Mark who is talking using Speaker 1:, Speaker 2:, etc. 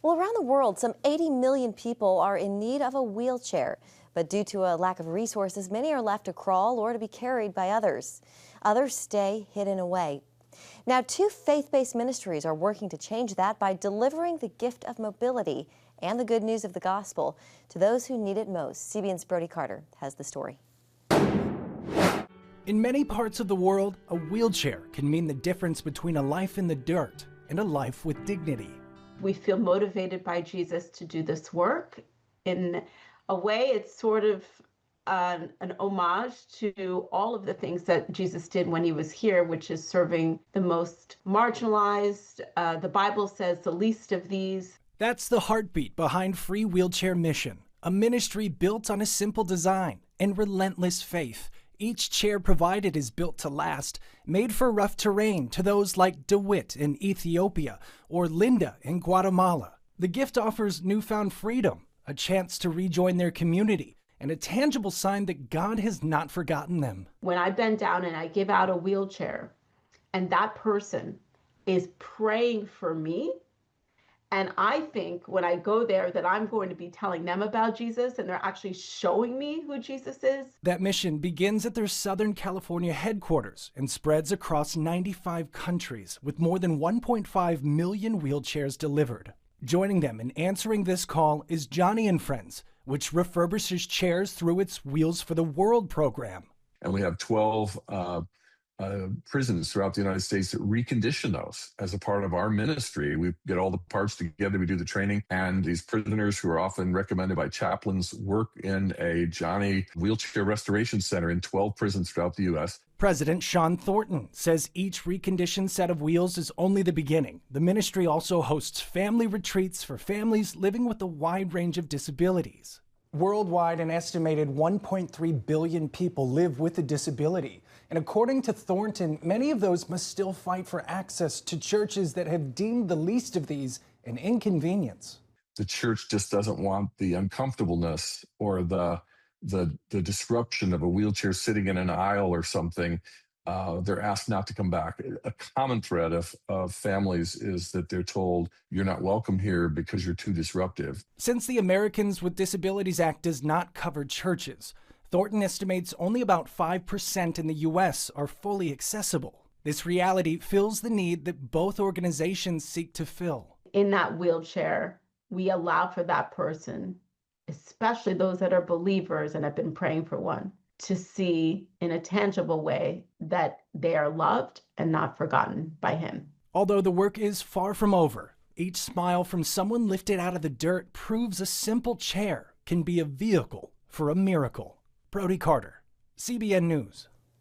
Speaker 1: Well, around the world, some 80 million people are in need of a wheelchair. But due to a lack of resources, many are left to crawl or to be carried by others. Others stay hidden away. Now, two faith-based ministries are working to change that by delivering the gift of mobility and the good news of the gospel to those who need it most. CBN's Brody Carter has the story.
Speaker 2: In many parts of the world, a wheelchair can mean the difference between a life in the dirt and a life with dignity.
Speaker 3: We feel motivated by Jesus to do this work. In a way, it's sort of an homage to all of the things that Jesus did when he was here, which is serving the most marginalized. The Bible says the least of these.
Speaker 2: That's the heartbeat behind Free Wheelchair Mission, a ministry built on a simple design and relentless faith. Each chair provided is built to last, made for rough terrain to those like DeWitt in Ethiopia or Linda in Guatemala. The gift offers newfound freedom, a chance to rejoin their community, and a tangible sign that God has not forgotten them.
Speaker 3: When I bend down and I give out a wheelchair, and that person is praying for me, and I think when I go there that I'm going to be telling them about Jesus and they're actually showing me who Jesus is.
Speaker 2: That mission begins at their Southern California headquarters and spreads across 95 countries with more than 1.5 million wheelchairs delivered. Joining them in answering this call is Joni and Friends, which refurbishes chairs through its Wheels for the World program.
Speaker 4: And we have 12 prisons throughout the United States that recondition those as a part of our ministry. We get all the parts together, we do the training, and these prisoners who are often recommended by chaplains work in a Joni wheelchair restoration center in 12 prisons throughout the U.S.
Speaker 2: President Sean Thornton says each reconditioned set of wheels is only the beginning. The ministry also hosts family retreats for families living with a wide range of disabilities. Worldwide, an estimated 1.3 billion people live with a disability. And according to Thornton, many of those must still fight for access to churches that have deemed the least of these an inconvenience.
Speaker 4: The church just doesn't want the uncomfortableness or the disruption of a wheelchair sitting in an aisle or something. They're asked not to come back. A common thread of families is that they're told, you're not welcome here because you're too disruptive.
Speaker 2: Since the Americans with Disabilities Act does not cover churches, Thornton estimates only about 5% in the U.S. are fully accessible. This reality fills the need that both organizations seek to fill.
Speaker 3: In that wheelchair, we allow for that person, especially those that are believers and have been praying for one, to see in a tangible way that they are loved and not forgotten by him.
Speaker 2: Although the work is far from over, each smile from someone lifted out of the dirt proves a simple chair can be a vehicle for a miracle. Brody Carter, CBN News.